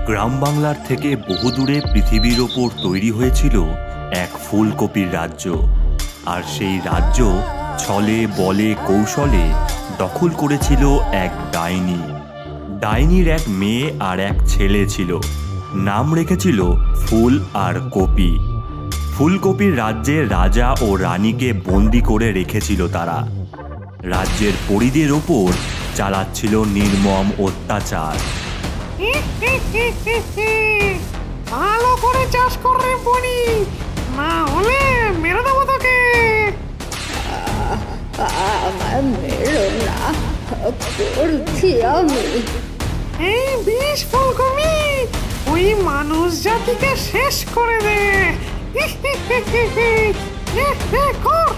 গ্রাম বাংলার থেকে বহুদূরে পৃথিবীর ওপর তৈরি হয়েছিল এক ফুলকপির রাজ্য। আর সেই রাজ্য ছলে বলে কৌশলে দখল করেছিল এক ডাইনি। ডাইনির এক মেয়ে আর এক ছেলে ছিল, নাম রেখেছিল ফুল আর কপি। ফুলকপির রাজ্যে রাজা ও রানীকে বন্দি করে রেখেছিল তারা। রাজ্যের পরিদের ওপর চালাচ্ছিল নির্মম অত্যাচার। ভালো করে চাষ করে বনি, না হলে মেরে দেবো তোকে। আমার মেরো না, করছি আমি। এই বিষ ফুলকপি ওই মানুষ জাতিকে শেষ করে দে। কর।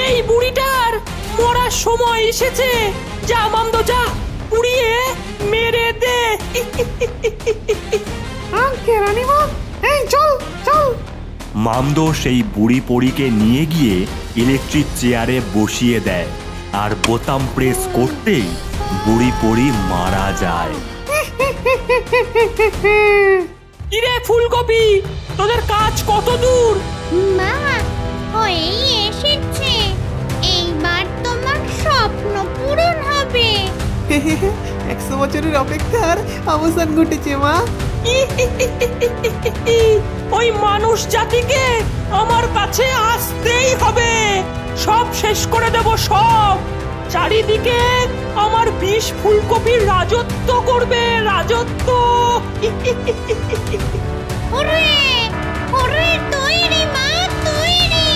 এই বুড়িটার মরার সময় এসেছে। যা মামদো যা, পুড়িয়ে মেরে দে। আঙ্কে রানীমা, এই চল চল। মামদো সেই বুড়ি পরীকে নিয়ে গিয়ে ইলেকট্রিক চেয়ারে বসিয়ে দেয়, আর বোতাম প্রেস করতেই বুড়ি পরী মারা যায়। কিরে ফুলকপি, তোদের কাজ কত দূর? মা, হয়েই এসেছে। এইবার তোমার স্বপ্ন পূরণ হবে। 100 বছরের অপেক্ষার অবসান ঘটেছে মা। ওই মানুষ জাতিকে আমার কাছে আসতেই হবে। সব শেষ করে দেব, সব। চারিদিকে আমার বিষ ফুলকপির রাজত্ব করবে, রাজত্ব। ওরে ওরে, তৈরি মা, তৈরি।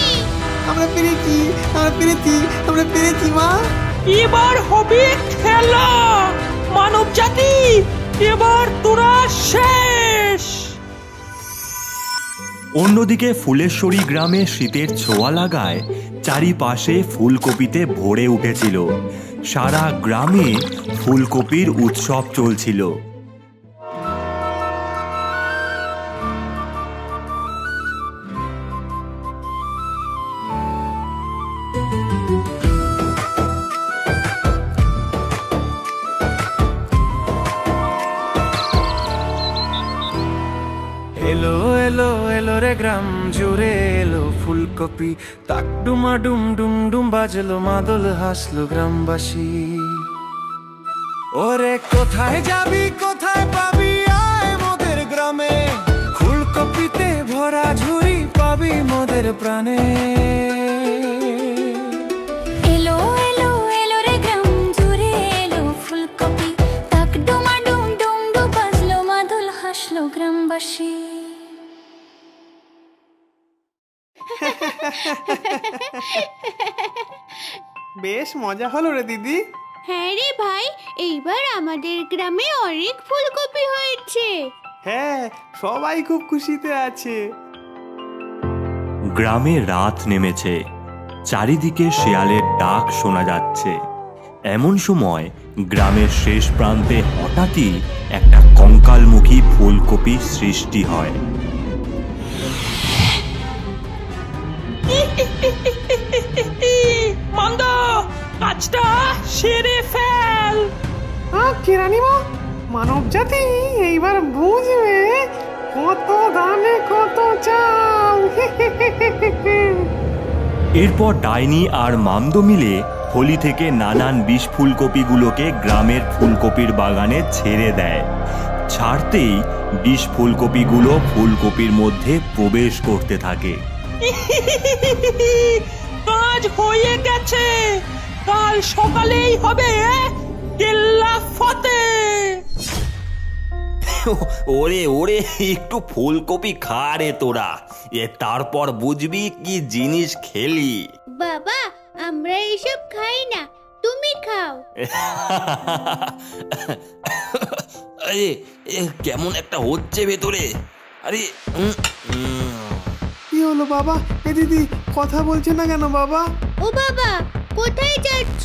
আমরা পেরেছি, আমরা পেরেছি, আমরা পেরেছি মা। এবার হবে খেলা। মানব জাতি, এবার তোরা শেষ। অন্যদিকে ফুলেশ্বরী গ্রামে শীতের ছোঁয়া লাগায় চারিপাশে ফুলকপিতে ভরে উঠেছিল। সারা গ্রামে ফুলকপির উৎসব চলছিল। এলো এলো এলো রে গ্রাম জুড়ে এলো ফুলকপি, তাক ডুমা ডুম ডুম ডুম বাজলো মাদল, হাসলো গ্রামবাসী। ওরে কোথায় যাবি কোথায় পাবি, আয় মোদের গ্রামে। ফুলকপিতে ভরা ঝুড়ি পাবি মোদের প্রাণে। এলো এলো এলো রে গ্রাম জুড়ে এলো ফুলকপি, তাক ডুমা ডুম ডুম ডুম বাজলো মাদল, হাসলো গ্রামবাসী। বেশ মজা হলো রে দিদি। হ্যাঁ রে ভাই, এইবার আমাদের গ্রামে অনেক ফুলকপি হয়েছে। হ্যাঁ, সবাই খুব খুশিতে আছে। গ্রামে রাত নেমেছে, চারিদিকে শেয়ালের ডাক শোনা যাচ্ছে। এমন সময় গ্রামের শেষ প্রান্তে হঠাৎই একটা কঙ্কালমুখী ফুলকপির সৃষ্টি হয়। মামদো, কাজটা সেরে ফেল। আঙ্কে রানীমা, মানব জাতি এইবার বুঝবে কত ধানে কত চাল। এরপর ডাইনি আর মামদো মিলে থলি থেকে নানান বিষ ফুলকপিগুলোকে গ্রামের ফুলকপির বাগানে ছেড়ে দেয়। ছাড়তেই বিষ ফুলকপিগুলো ফুলকপির মধ্যে প্রবেশ করতে থাকে। কাজ হয়ে গেছে, কাল সকালেই হবে কেল্লা ফতে। ওরে ওরে, একটু ফুলকপি খা রে তোরা, তারপর বুঝবি কি জিনিস খেলি। বাবা, আমরা এসব খাই না, তুমি খাও। আরে কেমন একটা হচ্ছে ভেতরে। আরে কি হলো বাবা? এ দিদি কথা বলছে না কেন বাবা? ও বাবা, কোথায় যাচ্ছ?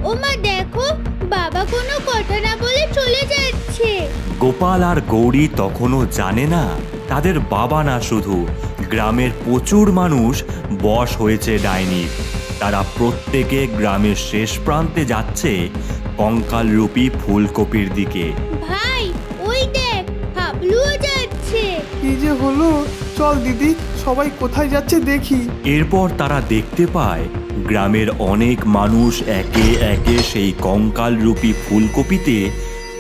ও মা, দেখো বাবা কোনো কথা না বলে চলে যাচ্ছে। গোপাল আর গৌরী তখনও জানে না তাদের বাবা না, শুধু গ্রামের প্রচুর মানুষ বশ হয়েছে ডাইনির। তারা প্রত্যেকে গ্রামের শেষ প্রান্তে যাচ্ছে কঙ্কালরূপী ফুলকপির দিকে। ভাই, ওই দেখ, হাবলু কি যে হলো, চল দিদি সবাই কোথায় যাচ্ছে দেখি। এরপর তারা দেখতে পায় গ্রামের অনেক মানুষ একে একে সেই কঙ্কালরূপী ফুলকপিতে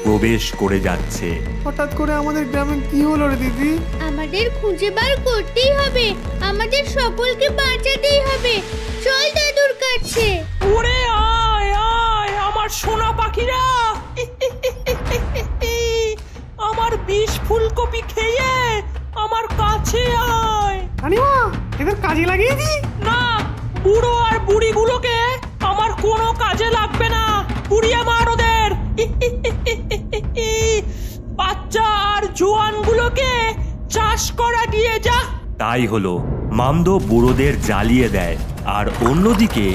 প্রবেশ করে যাচ্ছে। হঠাৎ করে আমাদের গ্রামে কি হলো রে দিদি? আমাদের খুঁজে বার করতেই হবে, আমাদের সকলকে বাঁচাতেই হবে। চল দাদুর কাছে। ওরে আয় আয় আমার সোনা পাখিরা, আমার বিষ ফুলকপি খেয়ে আমার কাছে আয়। রানীমা, এদের কাজে লাগিয়ে দি। না, বুড়ো আর বুড়িগুলোকে আমার কোনো কাজে লাগবে না। পুড়িয়ে মার ওদের। বাচ্চা আর জোয়ানগুলোকে চাষ করা দিয়ে যা। তাই হলো, মামদো বুড়োদের জ্বালিয়ে দেয় আর অন্যদিকে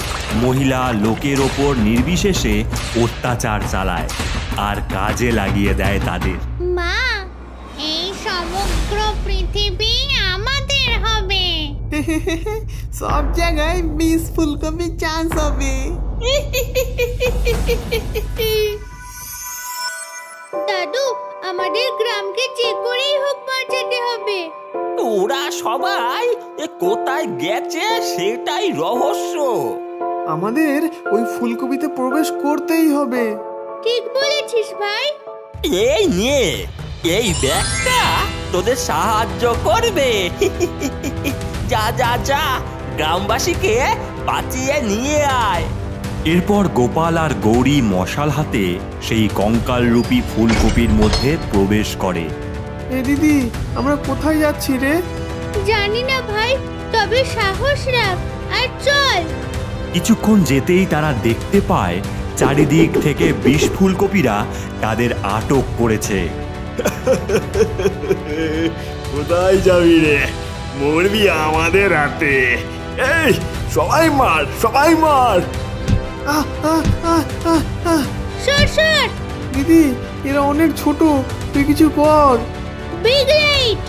মহিলা লোকের ওপর নির্বিশেষে অত্যাচার চালায় আর কাজে লাগিয়ে দেয় তাদের। মা, এই সমগ্র পৃথিবী আমাদের হবে। সব জায়গায় বিষ ফুলকপি চাষ হবে। দাদু, আমাদের গ্রামকে যে করেই হোক বাঁচাতে হবে। ওরা সবাই কোথায় গেছে সেটাই রহস্য। আমাদের ওই ফুলকপিতে প্রবেশ করতেই হবে। ঠিক বলেছিস ভাই। এই নিয়ে, এই ব্যাগটা তোদের সাহায্য করবে। যা যা যা, গ্রামবাসীকে বাঁচিয়ে নিয়ে আয়। এরপর গোপাল আর গৌরী মশাল হাতে সেই কঙ্কালরূপী ফুলকপির মধ্যে প্রবেশ করে। এ দিদি, আমরা কোথায় যাচ্ছি রে? জানি না ভাই, তবে সাহস রাখ আর চল। কিছুক্ষণ যেতেই তারা দেখতে পায় চারিদিক থেকে বিষ ফুলকপিরা তাদের আটক করেছে। কোথায় যাবি রে? মরবি আমাদের হাতে। এই সবাই মার, সবাই মার। আহ, আহ, আহ, আহ, আহ। সর সর। দিদি, এরা অনেক ছোট, তুই কিছু কর। Big light.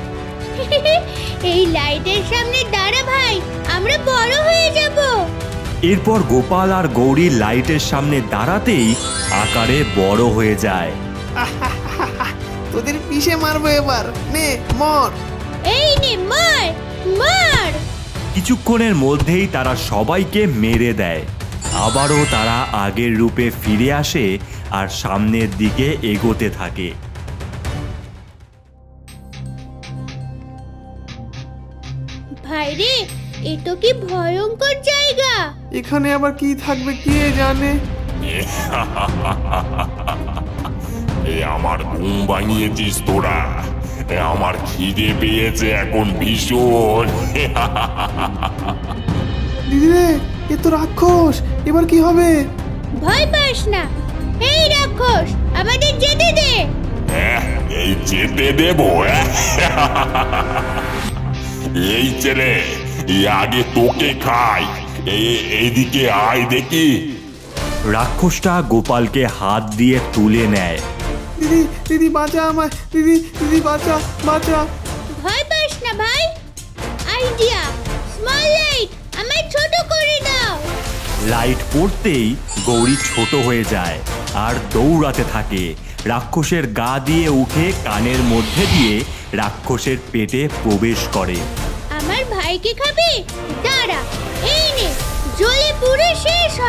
এই লাইটের সামনে দাঁড়া ভাই, আমরা বড় হয়ে যাব। এরপর গোপাল আর গৌরী লাইটের সামনে দাঁড়াতেই আকারে বড় হয়ে যায়। তোদের পিষে মারবো এবার, নে মর। এই নে, মার মার। কিছুক্ষণের মধ্যেই তারা সবাইকে মেরে দেয়। আবারও তারা আগের রূপে ফিরে আসে আর সামনের দিকে এগোতে থাকে। ভাই রে, এ তো কি ভয়ঙ্কর জায়গা। এখানে আবার কি থাকবে কে জানে। আমার ঘুম ভাঙিয়েছিস তোরা। আমার খিদে পেয়েছে এখন ভীষণ। দিদি রে, এ তো রাক্ষস, এবার কি হবে? ভয় পাস না। এই রাক্ষস, আমাদের যেতে দে। এই যেতে দেব? এই ছেলে, আগে তোকে খাই। এইদিকে আয় দেখি। রাক্ষসটা গোপালকে হাত দিয়ে তুলে নেয়। দিদি, দিদি বাঁচা আমায়, দিদি, দিদি বাঁচা, বাঁচা। ভয় পাস না ভাই। আইডিয়া, স্মল লাইট, আমায় ছোট করে দাও। লাইট পড়তেই গৌরী ছোট হয়ে যায় আর দৌড়াতে থাকে। রাক্ষসের গা দিয়ে উঠে কানের মধ্যে দিয়ে রাক্ষসের পেটে প্রবেশ করে। আমার ভাইকে খাবে? দাঁড়া, এই নে, জ্বলে পুড়ে শেষ হ।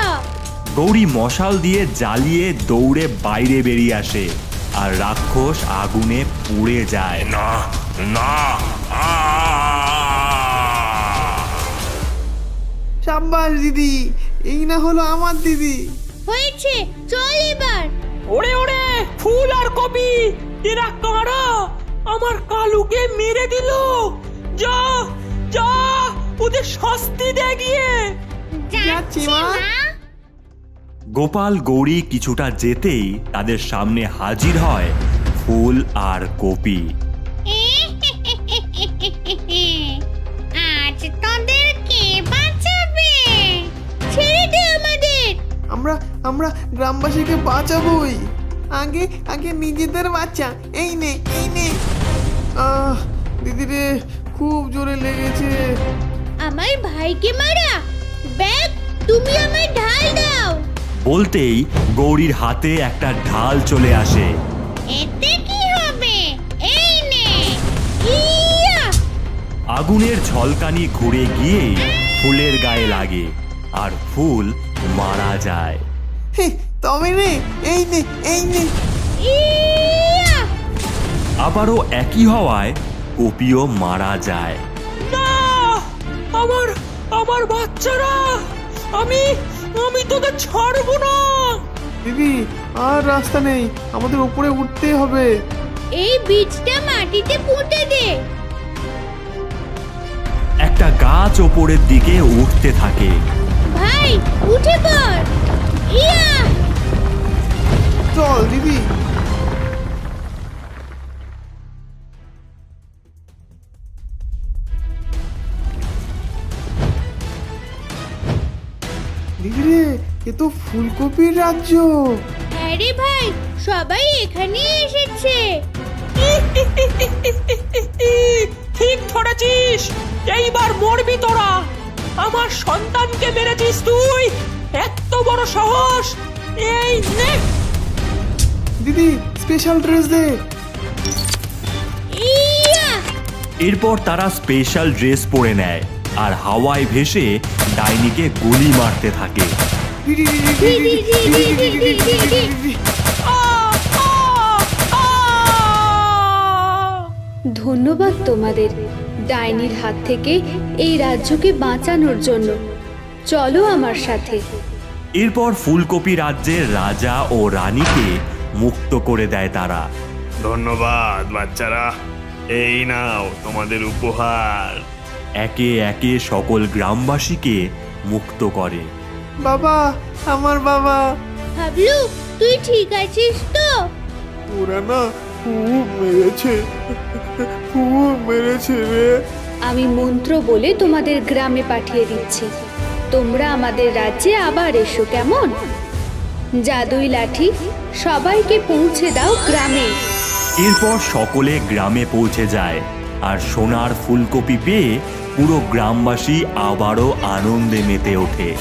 গৌরী মশাল দিয়ে জ্বালিয়ে দৌড়ে বাইরে বেরিয়ে আসে আর রাক্ষস আগুনে পুড়ে যায়। না না, সাব্বাস দিদি, এই না হলো আমার দিদি। হয়েছে, চল এবার। ওরে ওরে, ফুল আর কপি, এরা কারা? আমার কালুকে মেরে দিল। যা যা, ওদের শাস্তি দে গিয়ে। যাচ্ছি মা। গোপাল গৌরী কিছুটা যেতেই তাদের সামনে হাজির হয় ফুল আর কপি। আজ তোদের কে বাঁচাবে? ছেড়ে দে আমাদের। আমরা আমরা গ্রামবাসীকে বাঁচাবোই। আগে আগে নিজেদের বাচ্চা। এই নে, এই নে। দিদি রে, খুব জোরে লেগেছে। আমার ভাইকে মারা? ব্যাগ, তুমি আমায় ঢাল দাও। বলতেই গৌরীর হাতে একটা ঢাল চলে আসে। এতে কি হবে? এই নে। ইয়া! আগুনের ঝলকানি ঘুরে গিয়ে ফুলের গায়ে লাগে আর ফুল মারা যায়। হে, তবে রে, এই নে, এই নে। ইয়া! আবারও একই হওয়ায় কপিও মারা যায়। না, আমার আমার বাচ্চারা, আমি আমি তোদের ছাড়বো না। দিদি, আর রাস্তা নেই, আমাদের উপরে উঠতে হবে। এই বীজটা মাটিতে পুঁতে দে। একটা গাছ ওপরের দিকে উঠতে থাকে। ভাই উঠে পড়। ইয়া! চল দিদি। দিদি রে, এ তো ফুলকপির রাজ্য। হ্যাঁ রে ভাই, সবাই এখানে এসেছে। ঠিক ধরেছিস, এইবার মরবি তোরা। আমার সন্তানকে মেরেছিস তুই, এত বড় সাহস! এই নে। দিদি, স্পেশাল ড্রেস দে। ইয়া! এরপর তারা স্পেশাল ড্রেস পরে নেয় আর হাওয়ায় ভেসে ডাইনিকে গুলি মারতে থাকে। দিদি, দিদি, দিদি, দিদি, দিদি, দিদি, দিদি, দিদি। ধন্যবাদ তোমাদের ডাইনির হাত থেকে এই রাজ্যকে বাঁচানোর জন্য। চলো আমার সাথে। এরপর ফুলকপি রাজ্যের রাজা ও রানীকে মুক্ত করে দেয় তারা। ধন্যবাদ বাচ্চারা, এই নাও তোমাদের উপহার। একে একে সকল গ্রামবাসীকে মুক্ত করে। বাবা, আমার বাবা। হাবলু, তুই ঠিক আছিস তো? ওরা না খুব মেরেছে, খুব মেরেছে রে। আমি মন্ত্র বলে তোমাদের গ্রামে পাঠিয়ে দিচ্ছি। তোমরা আমাদের রাজ্যে আবার এসো, কেমন? জাদুই লাঠি, সবাইকে পৌঁছে দাও গ্রামে। এরপর সকলে গ্রামে পৌঁছে যায় আর সোনার ফুলকপি পেয়ে পুরো গ্রামবাসী আবারও আনন্দে মেতে ওঠে।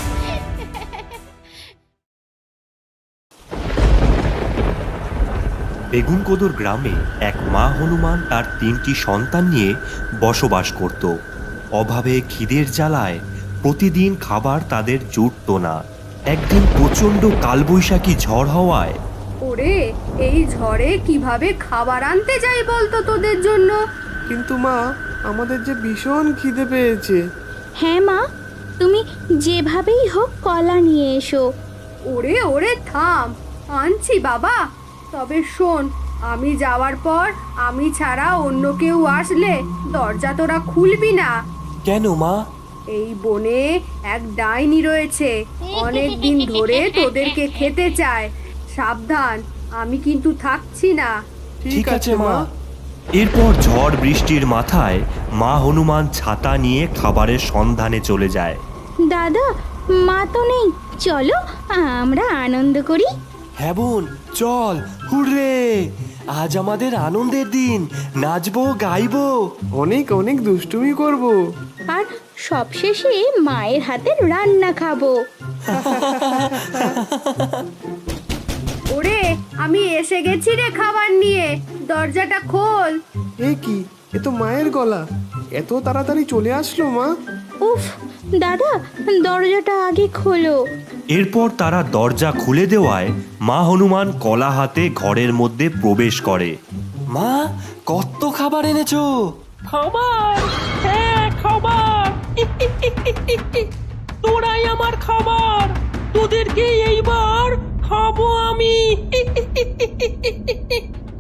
বেগুনকোদর গ্রামে এক মা হনুমান তার 3টি সন্তান নিয়ে বসবাস করত। অভাবে খিদের জ্বালায় প্রতিদিন খাবার তাদের জুটত না। একদিন প্রচণ্ড কালবৈশাখী ঝড় হওয়ায় ওরে, এই ঝড়ে কিভাবে খাবার আনতে যাই বলতো তোদের জন্য? কিন্তু মা, আমাদের যে ভীষণ খিদে পেয়েছে। হ্যাঁ মা, তুমি যেভাবেই হোক কলা নিয়ে এসো। ওরে ওরে থাম, আনছি বাবা। তবে শোন, আমি যাওয়ার পর আমি ছাড়া অন্য কেউ আসলে দরজা তোরা খুলবি না। কেন মা? এই বনে এক ডাইনি রয়েছে, অনেক দিন ধরে তোদেরকে খেতে চায়। সাবধান, আমি কিন্তু থাকছি না। ঠিক আছে মা। এরপর ঝড় বৃষ্টির মাথায় মা হনুমান ছাতা নিয়ে খাবারের সন্ধানে চলে যায়। দাদা, মা তো নেই, চলো আমরা আনন্দ করি। হ্যাঁ বোন, চল, হুররে! আজ আমাদের আনন্দের দিন, নাচবো, গাইবো, অনেক অনেক দুষ্টুমি করব। আর সবশেষে মায়ের হাতের রান্না খাবো। ওরে, আমি এসে গেছি রে খাবার নিয়ে, দরজাটা খোল। এ কি, এ তো মায়ের গলা। এত তাড়াতাড়ি চলে আসলো মা? উফ দাদা, দরজাটা আগে খোলো। এরপর তারা দরজা খুলে দেওয়ায় মা হনুমান কলা হাতে ঘরের মধ্যে প্রবেশ করে। মা, কত খাবার এনেছো? খাবার? হ্যাঁ, খাবার। তোরাই আমার খাবার, তোদেরকে এইবার খাবো আমি।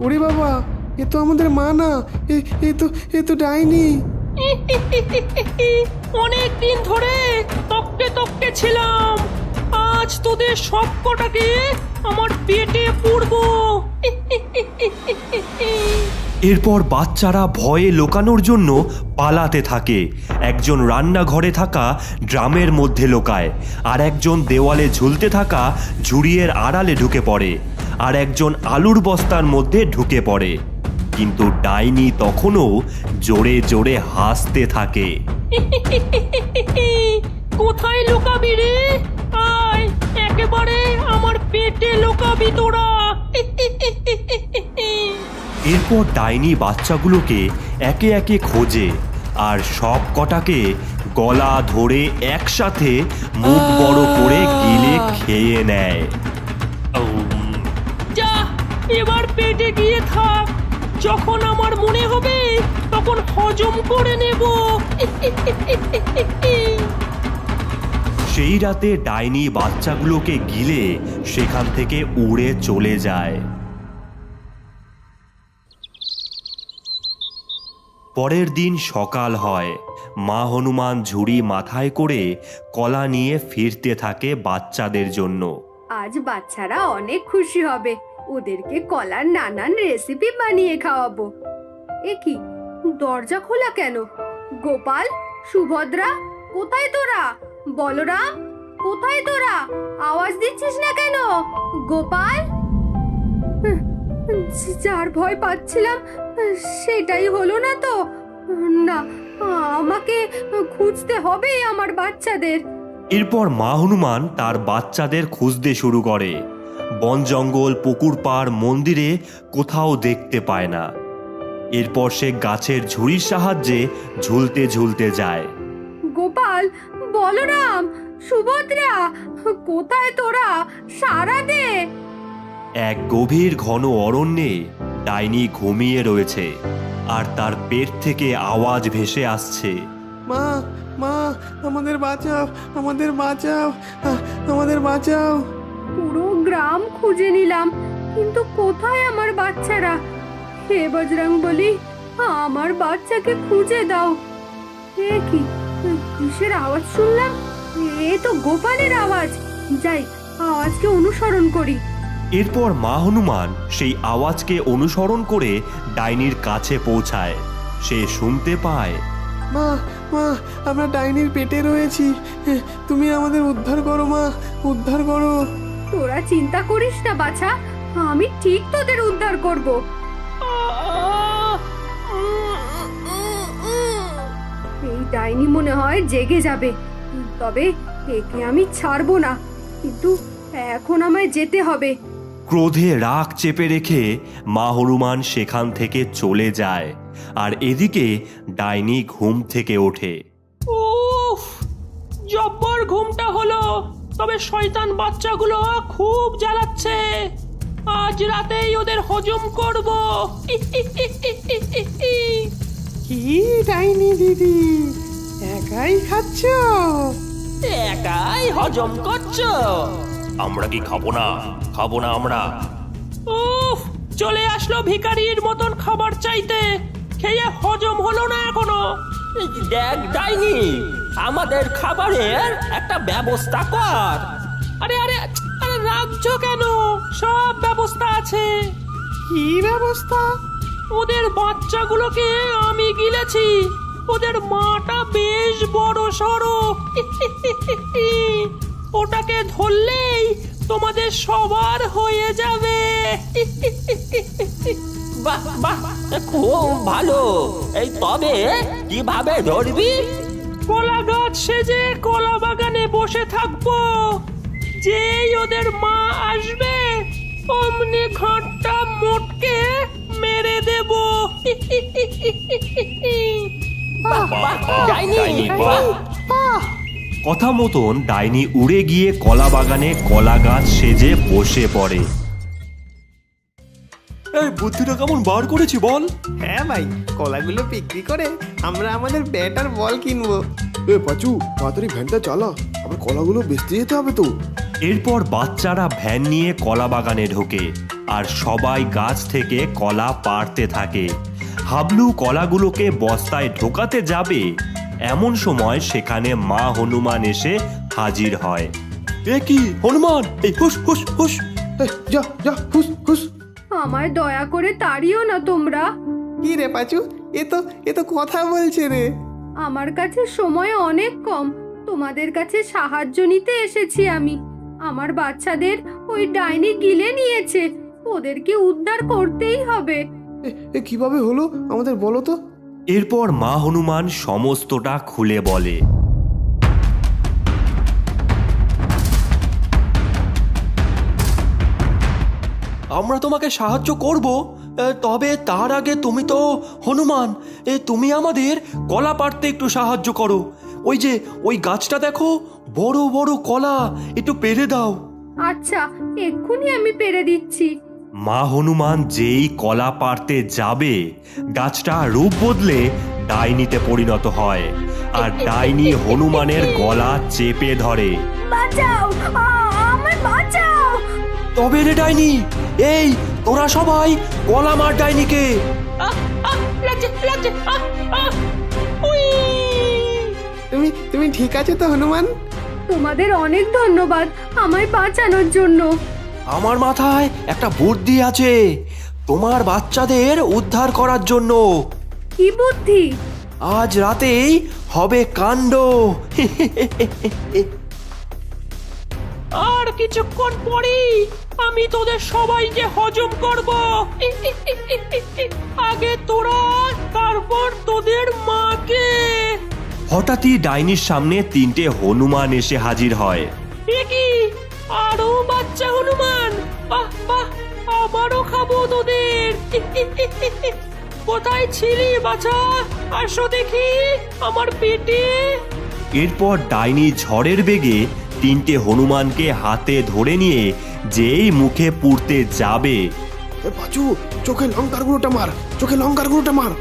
ওরে বাবা, এ তো আমাদের মা না, এ তো ডাইনি। অনেক দিন ধরে তককে তককে ছিলাম, আজ তোদের সব কটাকে আমার পেটে পুরবো। এরপর বাচ্চারা ভয়ে লোকানোর জন্য পালাতে থাকে। একজন রান্নাঘরে থাকা ড্রামের মধ্যে লোকায়, আর একজন দেওয়ালে ঝুলতে থাকা ঝুড়িয়ের আড়ালে ঢুকে পড়ে, আর একজন আলুর বস্তার মধ্যে ঢুকে পড়ে। কিন্তু ডাইনি তখনও জোরে জোরে হাসতে থাকে। কোথায় লুকাবি রে? আয়, একেবারে আমার পেটে লুকাবি তোরা। এরপর ডাইনি বাচ্চাগুলোকে একে একে খোঁজে আর সব কটাকে গলা ধরে একসাথে মুখ বড় করে গিলে খেয়ে নেয়। যা, এবার পেটে গিয়ে থাক, যখন আমার মনে হবে তখন হজম করে নেব। সেই রাতে ডাইনি বাচ্চাগুলোকে গিলে সেখান থেকে উড়ে চলে যায়। পরের দিন সকাল হয়। মা হনুমান ঝুড়ি মাথায় করে কলা নিয়ে ফিরতে থাকে বাচ্চাদের জন্য। আজ বাচ্চারা অনেক খুশি হবে, ওদেরকে কলার নানান রেসিপি বানিয়ে খাওয়াবো। এ কি, দরজা খোলা কেন? গোপাল, সুভদ্রা, কোথায় তোরা? বলরাম, কোথায় তোরা? আওয়াজ দিচ্ছিস না কেন? গোপাল, যার ভয় পাচ্ছিলাম সেটাই হলো না তো? না, আমাকে খুঁজতে হবে আমার বাচ্চাদের। এরপর মা হনুমান তার বাচ্চাদের খুঁজতে শুরু করে। বন জঙ্গল, পুকুর পাড়, মন্দিরে কোথাও দেখতে পায় না। এরপর সে গাছের ঝুড়ির সাহায্যে ঝুলতে ঝুলতে যায়। গোপাল, বলরাম, সুভদ্রা, কোথায় তোরা? সাড়া দে। এক গভীর ঘন অরণ্যে ডাইনি ঘুমিয়ে রয়েছে, আর তার পেট থেকে আওয়াজ ভেসে আসছে। মা, মা, আমাদের বাঁচাও, আমাদের বাঁচাও, আমাদের বাঁচাও। পুরো গ্রাম খুঁজে নিলাম, কিন্তু কোথায় আমার বাচ্চারা? হে বজরংবলী, আমার বাচ্চাকে খুঁজে দাও। এ কি, কিসের আওয়াজ শুনলাম? এ তো গোপালের আওয়াজ। যাই, আওয়াজকে অনুসরণ করি। এরপর মা হনুমান সেই আওয়াজকে অনুসরণ করে ডাইনির কাছে পৌঁছায়। সে শুনতে পায়, মা, মা, আমরা ডাইনির পেটে রয়েছি, তুমি আমাদের উদ্ধার করো মা, উদ্ধার করো। তোরা চিন্তা করিস না বাছা, আমি ঠিক তোদের উদ্ধার করব। এই ডাইনি মনে হয় জেগে যাবে, তবে একে আমি ছাড়বো না। কিন্তু এখন আমায় যেতে হবে। ক্রোধে রাগ চেপে রেখে মা হনুমান সেখান থেকে চলে যায়। আর এদিকে ডাইনি ঘুম থেকে ওঠে। উফ, জব্বর ঘুমটা হলো, তবে শয়তান বাচ্চাগুলো খুব জ্বালাচ্ছে। আজ রাতেই ওদের হজম করব। কি ডাইনি দিদি, একাই খাচ্ছ? একাই হজম করছো? আমরা কি খাবো না? খাবো না আমরা? উফ, চলে আসলো ভিখারির মতন খাবার চাইতে, খেয়ে হজম হলো না এখনো। দেখ ডাইনি, আমাদের খাবারের একটা ব্যবস্থা কর। আরে আরে আরে, রাখছো কেন? সব ব্যবস্থা আছে। কি ব্যবস্থা? ওদের বাচ্চাগুলোকে আমি গিলেছি, ওদের মাটা বেশ বড় সড়ো। ওটাকে ধরলেই তোমাদের সবার হয়ে যাবে। বাহ বাহ, খুব ভালো। এই তবে কিভাবে ধরবি? কলা গাছ সেজে কলা বাগানে বসে থাকবো, যেই ওদের মা আসবে অমনি ঘাটটা মোটকে মেরে দেব। ডাইনি, বাহ। কথা মতন ডাইনি উড়ে গিয়ে কলা বাগানে কলা গাছ সেজে বসে পড়ে। এই বুদ্ধিটা কেমন বার করেছি বল? হ্যাঁ ভাই, কলাগুলো বিক্রি করে আমরা আমাদের ব্যাট আর বল কিনবো। এ পাচু, তাড়াতাড়ি ভ্যানটা চালা, আবার কলাগুলো বেচতে যেতে হবে তো। এরপর বাচ্চারা ভ্যান নিয়ে কলা বাগানে ঢোকে, আর সবাই গাছ থেকে কলা পাড়তে থাকে। হাবলু কলাগুলোকে বস্তায় ঢোকাতে যাবে, এমন সময় সেখানে মা হনুমান এসে হাজির হয়। এ কি হনুমান, এই হুস হুস হুস। যা যা, হুস হুস। আমায় দয়া করে তাড়িও না তোমরা। কি রে পাচু, এ তো কথা বলছে রে। আমার কাছে সময় অনেক কম, তোমাদের কাছে সাহায্য নিতে এসেছি আমি। আমার বাচ্চাদের ওই ডাইনি গিলে নিয়েছে, ওদেরকে উদ্ধার করতেই হবে। এ কিভাবে হলো আমাদের বলো তো? এরপর মা হনুমান সমস্তটা খুলে বলে। আমরা তোমাকে সাহায্য করব, তবে তার আগে তুমি তো হনুমান, তুমি আমাদের কলা পাড়তে একটু সাহায্য করো। ওই যে ওই গাছটা দেখো, বড় বড় কলা, একটু পেরে দাও। আচ্ছা, এক্ষুনি আমি পেরে দিচ্ছি। মা হনুমান যেই কলা পাড়তে যাবে, গাছটা রূপ বদলে ডাইনিতে পরিণত হয় আর ডাইনি হনুমানের গলা চেপে ধরে। বাঁচাও, আমার বাঁচাও। তবে রে ডাইনি, এই তোরা সবাই কলা মার ডাইনিকে। তুমি ঠিক আছে তো হনুমান? তোমাদের অনেক ধন্যবাদ আমায় বাঁচানোর জন্য। আমার মাথায় একটা বুদ্ধি আছে তোমার বাচ্চাদের উদ্ধার করার জন্য। কি বুদ্ধি? আজ রাতেই হবে কাণ্ড। আর কিছুক্ষণ পরেই আমি তোদের সবাইকে হজম করব। আগে তোরা, তারপর তোদের মাকে। হঠাৎই ডাইনির সামনে 3টে হনুমান এসে হাজির হয়। এ কি, আরো বাচ্চা হনুমান? বাহ বাহ, আবারও খাবো তোদের। কোথায় ছিলি বাছা? আসো দেখি আমার পেটে। এরপর ডাইনি ঝড়ের বেগে 3টে হনুমানকে হাতে ধরে নিয়ে যেই মুখে পুড়তে যাবে, পাঁচু, চোখে লঙ্কার গুঁড়োটা মার, চোখে লঙ্কার গুঁড়োটা মার।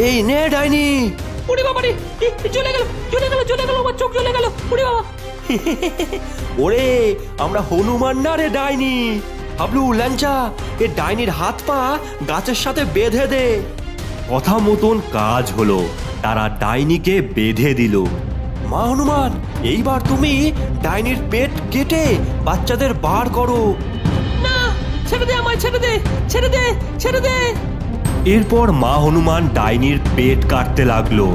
এই নে ডাইনি। ওরে বাবা রে, জ্বলে গেল জ্বলে গেল জ্বলে গেল, আমার চোখ জ্বলে গেল। ওরে বাবা। ওরে আমরা হনুমান না রে ডাইনি। হাবলু, ল্যাংচা, এ ডাইনির হাত পা গাছের সাথে বেঁধে দে। কথা মতন কাজ হলো, তারা ডাইনিকে বেঁধে দিল। মা হনুমান, এইবার তুমি ডাইনির পেট কেটে বাচ্চাদের বার করো। না, ছেড়ে দে আমায়, ছেড়ে দে, ছেড়ে দে, ছেড়ে দে। এরপর মা হনুমান ডাইনির পেট কাটতে লাগলো।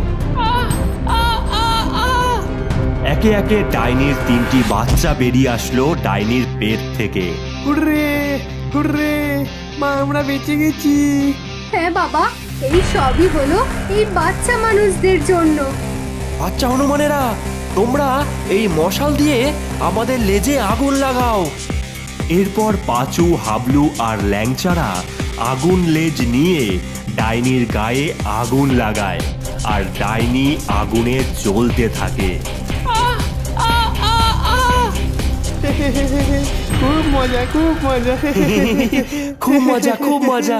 একে একে ডাইনির 3টি বাচ্চা বেরিয়ে আসলো ডাইনির পেট থেকে। হুররে হুররে, মা আমরা বেঁচে গেছি। হ্যাঁ বাবা, এই সবই হলো এই বাচ্চা মানুষদের জন্য। বাচ্চা হনুমানেরা, তোমরা এই মশাল দিয়ে আমাদের লেজে আগুন লাগাও। এরপর পাঁচু, হাবলু আর ল্যাংচারা আগুন লেজ নিয়ে ডাইনির গায়ে আগুন লাগায় আর ডাইনি আগুনে জ্বলতে থাকে। খুব মজা, খুব মজা। খুব মজা, খুব মজা।